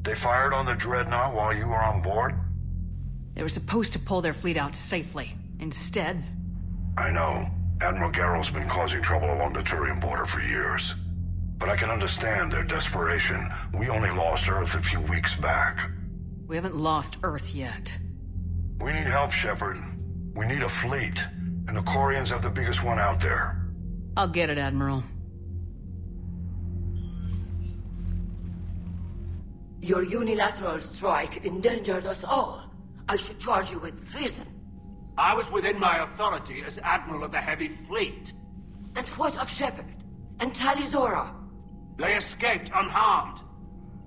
They fired on the Dreadnought while you were on board? They were supposed to pull their fleet out safely. Instead... I know. Admiral Garrow's been causing trouble along the Turian border for years. But I can understand their desperation. We only lost Earth a few weeks back. We haven't lost Earth yet. We need help, Shepard. We need a fleet. And the Quarians have the biggest one out there. I'll get it, Admiral. Your unilateral strike endangered us all. I should charge you with treason. I was within my authority as Admiral of the Heavy Fleet. And what of Shepard? And Talizora? They escaped unharmed.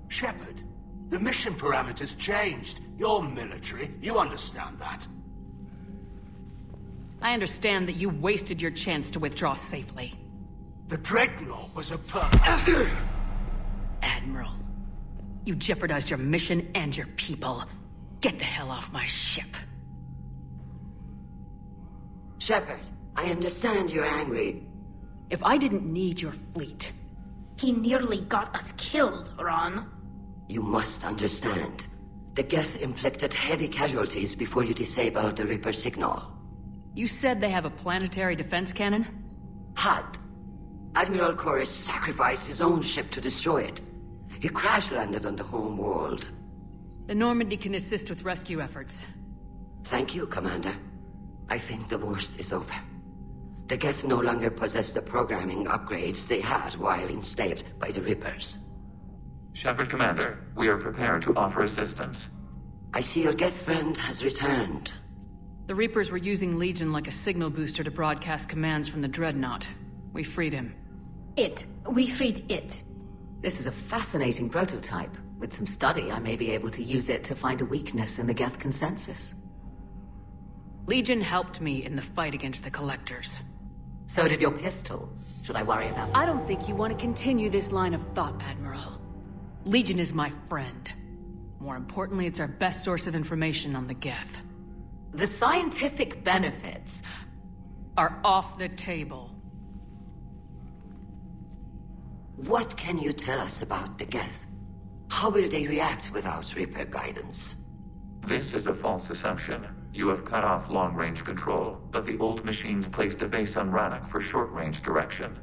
Shepard, the mission parameters changed. You're military, you understand that. I understand that you wasted your chance to withdraw safely. The Dreadnought was a Admiral, you jeopardized your mission and your people. Get the hell off my ship. Shepard, I understand you're angry. If I didn't need your fleet... He nearly got us killed, Ron. You must understand. The Geth inflicted heavy casualties before you disabled the Reaper signal. You said they have a planetary defense cannon? Had. Admiral Koris sacrificed his own ship to destroy it. He crash-landed on the home world. The Normandy can assist with rescue efforts. Thank you, Commander. I think the worst is over. The Geth no longer possess the programming upgrades they had while enslaved by the Reapers. Shepard, Commander, we are prepared to offer assistance. I see your Geth friend has returned. The Reapers were using Legion like a signal booster to broadcast commands from the Dreadnought. We freed him. We freed it. This is a fascinating prototype. With some study, I may be able to use it to find a weakness in the Geth consensus. Legion helped me in the fight against the Collectors. So did your pistol. Should I worry about that? I don't think you want to continue this line of thought, Admiral. Legion is my friend. More importantly, it's our best source of information on the Geth. The scientific benefits are off the table. What can you tell us about the Geth? How will they react without Reaper guidance? This is a false assumption. You have cut off long-range control, but the old machines placed a base on Rannoch for short-range direction.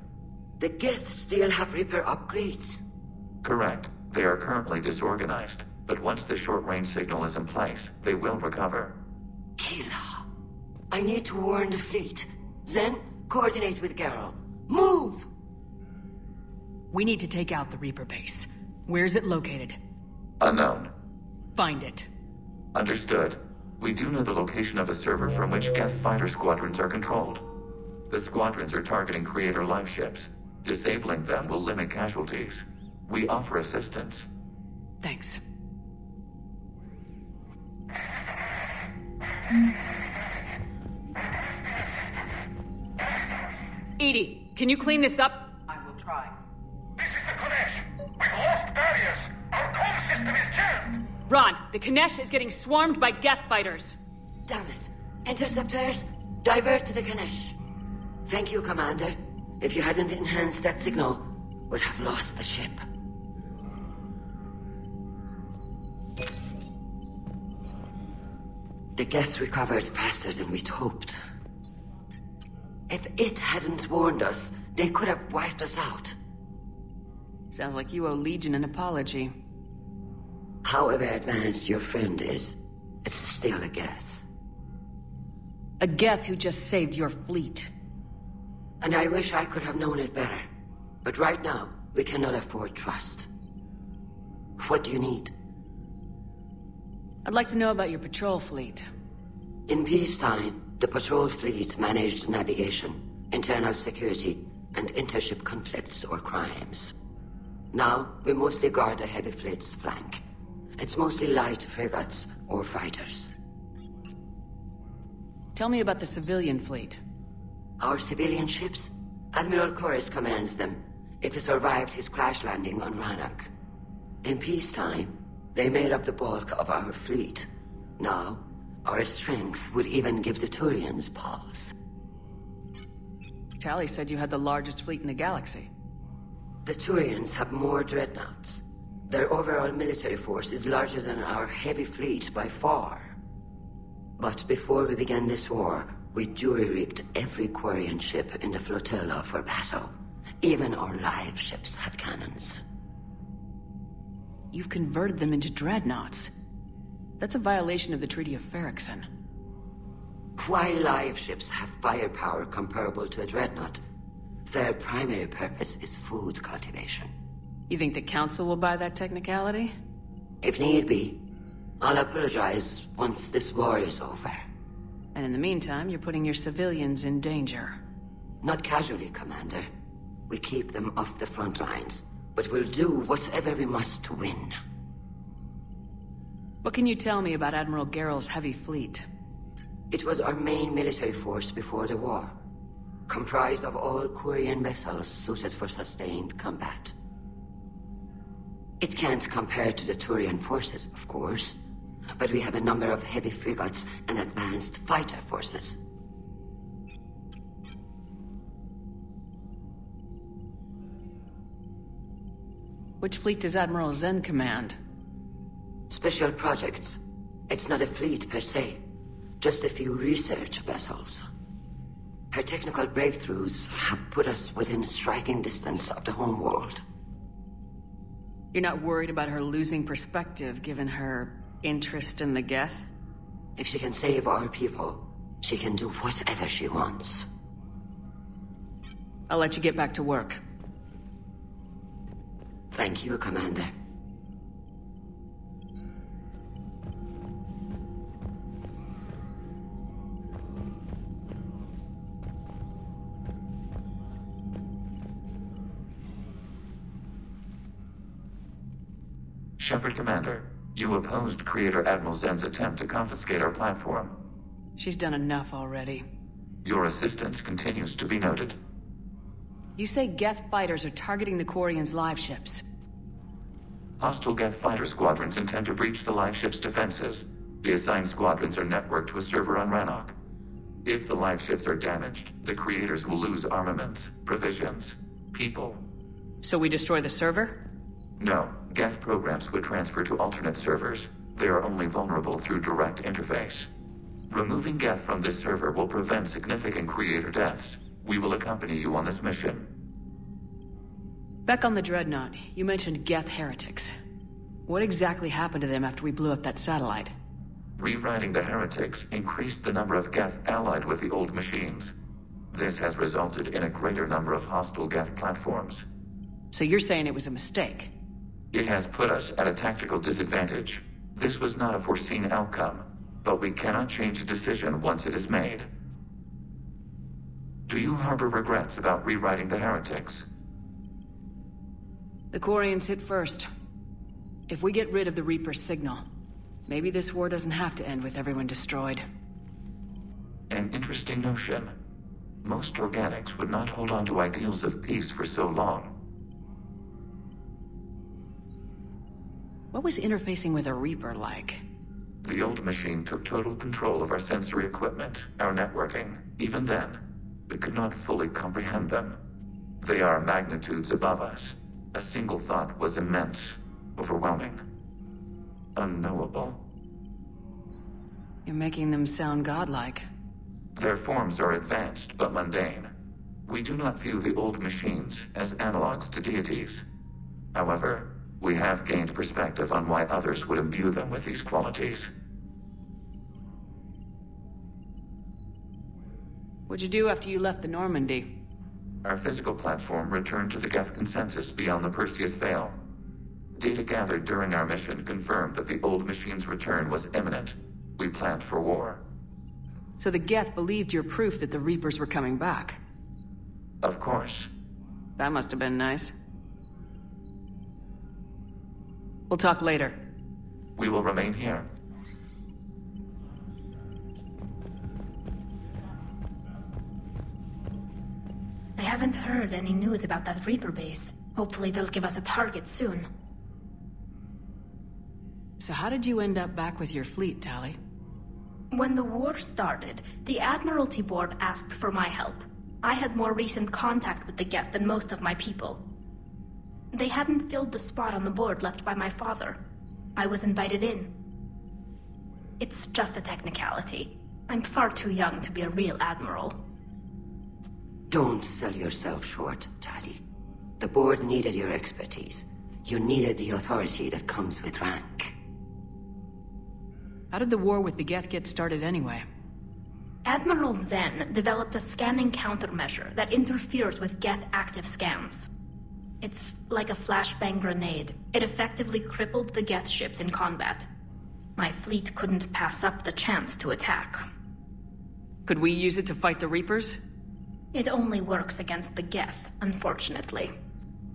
The Geth still have Reaper upgrades? Correct. They are currently disorganized, but once the short-range signal is in place, they will recover. Kila, I need to warn the fleet. Then, coordinate with Garrow. Move! We need to take out the Reaper base. Where is it located? Unknown. Find it. Understood. We do know the location of a server from which Geth fighter squadrons are controlled. The squadrons are targeting Creator life ships. Disabling them will limit casualties. We offer assistance. Thanks. Edie, can you clean this up? I will try. This is the Konesh. We've lost barriers. Our comm system is jammed. Ron, the Kanesh is getting swarmed by Geth fighters. Damn it. Interceptors, divert to the Kanesh. Thank you, Commander. If you hadn't enhanced that signal, we'd have lost the ship. The Geth recovered faster than we'd hoped. If it hadn't warned us, they could have wiped us out. Sounds like you owe Legion an apology. However advanced your friend is, it's still a Geth. A Geth who just saved your fleet. And I wish I could have known it better. But right now, we cannot afford trust. What do you need? I'd like to know about your patrol fleet. In peacetime, the patrol fleet managed navigation, internal security, and intership conflicts or crimes. Now, we mostly guard the heavy fleet's flank. It's mostly light frigates or fighters. Tell me about the civilian fleet. Our civilian ships? Admiral Koris commands them. It survived his crash landing on Rannoch. In peacetime, they made up the bulk of our fleet. Now, our strength would even give the Turians pause. Tally said you had the largest fleet in the galaxy. The Turians have more dreadnoughts. Their overall military force is larger than our heavy fleet by far. But before we began this war, we jury-rigged every Quarian ship in the flotilla for battle. Even our live ships have cannons. You've converted them into dreadnoughts. That's a violation of the Treaty of Ferrixon. While live ships have firepower comparable to a dreadnought, their primary purpose is food cultivation. You think the Council will buy that technicality? If need be, I'll apologize once this war is over. And in the meantime, you're putting your civilians in danger. Not casually, Commander. We keep them off the front lines, but we'll do whatever we must to win. What can you tell me about Admiral Gerrel's heavy fleet? It was our main military force before the war, comprised of all Quarian vessels suited for sustained combat. It can't compare to the Turian forces, of course, but we have a number of heavy frigates and advanced fighter forces. Which fleet does Admiral Zen command? Special projects. It's not a fleet per se, just a few research vessels. Her technical breakthroughs have put us within striking distance of the homeworld. You're not worried about her losing perspective, given her interest in the Geth? If she can save our people, she can do whatever she wants. I'll let you get back to work. Thank you, Commander. Shepard, Commander, you opposed Creator Admiral Zen's attempt to confiscate our platform. She's done enough already. Your assistance continues to be noted. You say Geth fighters are targeting the Quarians' live ships. Hostile Geth fighter squadrons intend to breach the live ship's defenses. The assigned squadrons are networked to a server on Rannoch. If the live ships are damaged, the Creators will lose armaments, provisions, people. So we destroy the server? No, Geth programs would transfer to alternate servers. They are only vulnerable through direct interface. Removing Geth from this server will prevent significant Creator deaths. We will accompany you on this mission. Back on the Dreadnought, you mentioned Geth heretics. What exactly happened to them after we blew up that satellite? Rewriting the heretics increased the number of Geth allied with the old machines. This has resulted in a greater number of hostile Geth platforms. So you're saying it was a mistake? It has put us at a tactical disadvantage. This was not a foreseen outcome, but we cannot change a decision once it is made. Do you harbor regrets about rewriting the heretics? The Quarians hit first. If we get rid of the Reaper's signal, maybe this war doesn't have to end with everyone destroyed. An interesting notion. Most organics would not hold on to ideals of peace for so long. What was interfacing with a Reaper like? The old machine took total control of our sensory equipment, our networking. Even then, we could not fully comprehend them. They are magnitudes above us. A single thought was immense, overwhelming, unknowable. You're making them sound godlike. Their forms are advanced but mundane. We do not view the old machines as analogs to deities. However, we have gained perspective on why others would imbue them with these qualities. What'd you do after you left the Normandy? Our physical platform returned to the Geth consensus beyond the Perseus Veil. Data gathered during our mission confirmed that the old machine's return was imminent. We planned for war. So the Geth believed your proof that the Reapers were coming back? Of course. That must have been nice. We'll talk later. We will remain here. I haven't heard any news about that Reaper base. Hopefully they'll give us a target soon. So how did you end up back with your fleet, Tali? When the war started, the Admiralty Board asked for my help. I had more recent contact with the Geth than most of my people. They hadn't filled the spot on the board left by my father. I was invited in. It's just a technicality. I'm far too young to be a real admiral. Don't sell yourself short, Tali. The board needed your expertise. You needed the authority that comes with rank. How did the war with the Geth get started anyway? Admiral Zen developed a scanning countermeasure that interferes with Geth active scans. It's like a flashbang grenade. It effectively crippled the Geth ships in combat. My fleet couldn't pass up the chance to attack. Could we use it to fight the Reapers? It only works against the Geth, unfortunately.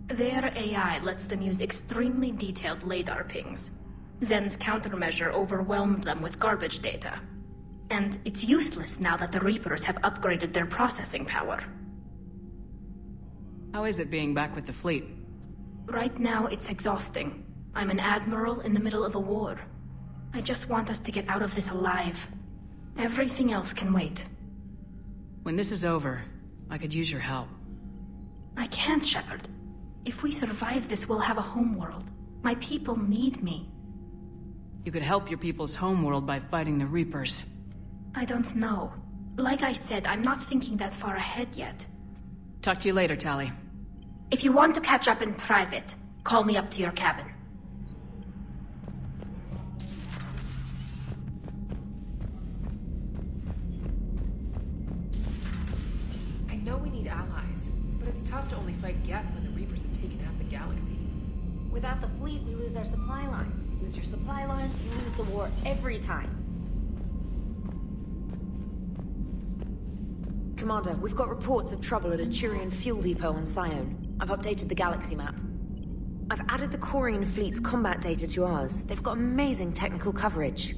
Their AI lets them use extremely detailed LADAR pings. Zen's countermeasure overwhelmed them with garbage data. And it's useless now that the Reapers have upgraded their processing power. How is it being back with the fleet? Right now, it's exhausting. I'm an admiral in the middle of a war. I just want us to get out of this alive. Everything else can wait. When this is over, I could use your help. I can't, Shepard. If we survive this, we'll have a homeworld. My people need me. You could help your people's homeworld by fighting the Reapers. I don't know. Like I said, I'm not thinking that far ahead yet. Talk to you later, Tali. If you want to catch up in private, call me up to your cabin. I know we need allies, but it's tough to only fight Geth when the Reapers have taken half the galaxy. Without the fleet, we lose our supply lines. Lose your supply lines, you lose the war every time. Commander, we've got reports of trouble at a Turian fuel depot on Sion. I've updated the galaxy map. I've added the Quarian fleet's combat data to ours. They've got amazing technical coverage.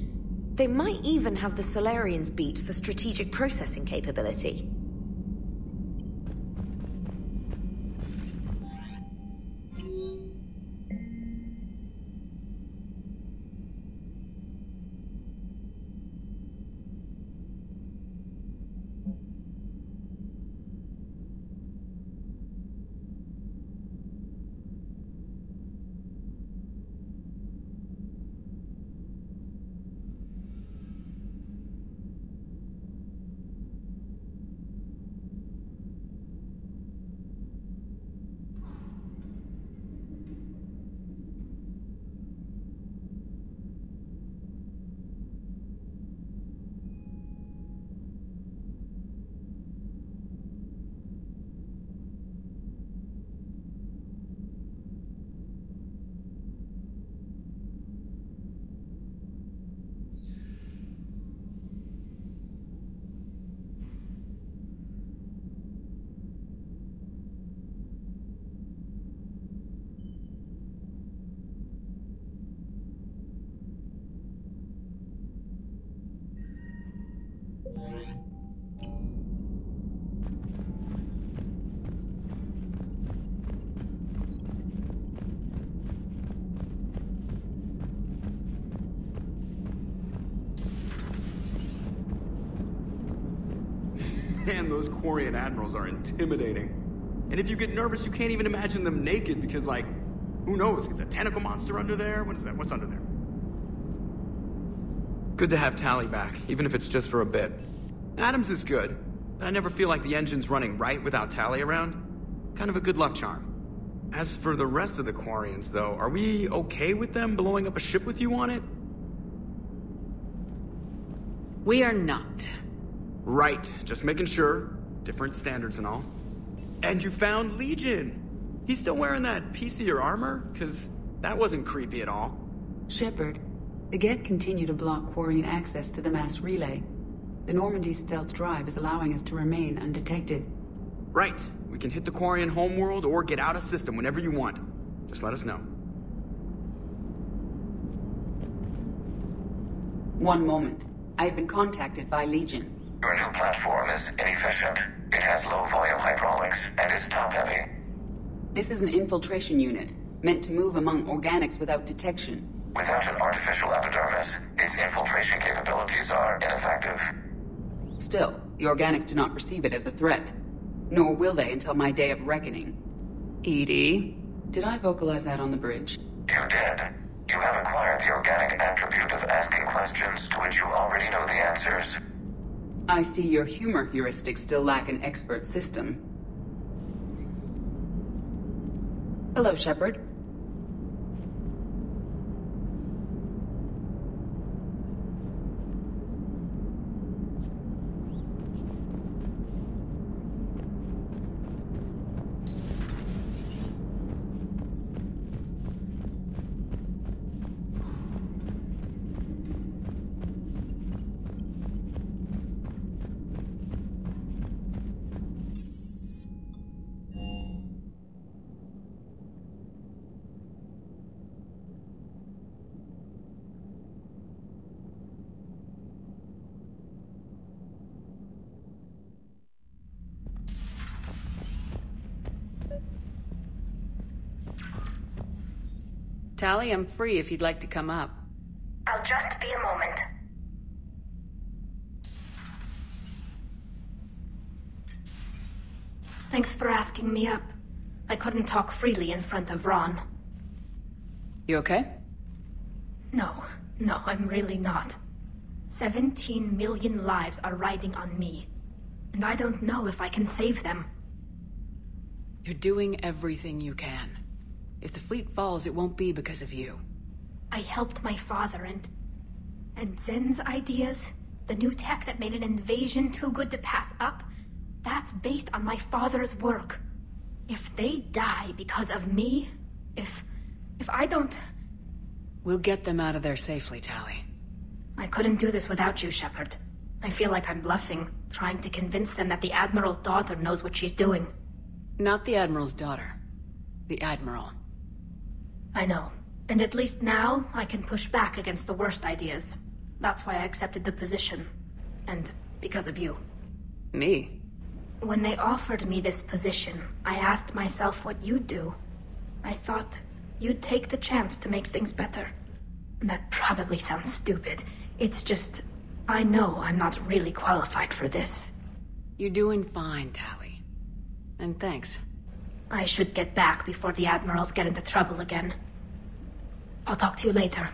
They might even have the Solarians beat for strategic processing capability. Man, those Quarian admirals are intimidating. And if you get nervous, you can't even imagine them naked because, like, who knows? It's a tentacle monster under there? What is that? What's under there? Good to have Tali back, even if it's just for a bit. Adams is good, but I never feel like the engine's running right without Tali around. Kind of a good luck charm. As for the rest of the Quarians, though, are we okay with them blowing up a ship with you on it? We are not. Right, just making sure. Different standards and all. And you found Legion! He's still wearing that piece of your armor? Cause that wasn't creepy at all. Shepard, the Geth continue to block Quarian access to the mass relay. The Normandy stealth drive is allowing us to remain undetected. Right, we can hit the Quarian homeworld or get out of system whenever you want. Just let us know. One moment. I have been contacted by Legion. Your new platform is inefficient. It has low-volume hydraulics and is top-heavy. This is an infiltration unit, meant to move among organics without detection. Without an artificial epidermis, its infiltration capabilities are ineffective. Still, the organics do not perceive it as a threat. Nor will they until my day of reckoning. EDI, Did I vocalize that on the bridge? You did. You have acquired the organic attribute of asking questions to which you already know the answers. I see your humor heuristics still lack an expert system. Hello, Shepard. Tali, I'm free if you'd like to come up. I'll just be a moment. Thanks for asking me up. I couldn't talk freely in front of Ron. You okay? No, I'm really not. 17 million lives are riding on me, and I don't know if I can save them. You're doing everything you can. If the fleet falls, it won't be because of you. I helped my father and Zen's ideas, the new tech that made an invasion too good to pass up, that's based on my father's work. If they die because of me, if I don't... We'll get them out of there safely, Tali. I couldn't do this without you, Shepard. I feel like I'm bluffing, trying to convince them that the Admiral's daughter knows what she's doing. Not the Admiral's daughter. The Admiral. I know. And at least now, I can push back against the worst ideas. That's why I accepted the position. And because of you. Me? When they offered me this position, I asked myself what you'd do. I thought you'd take the chance to make things better. That probably sounds stupid. It's just, I know I'm not really qualified for this. You're doing fine, Tali. And thanks. I should get back before the Admirals get into trouble again. I'll talk to you later.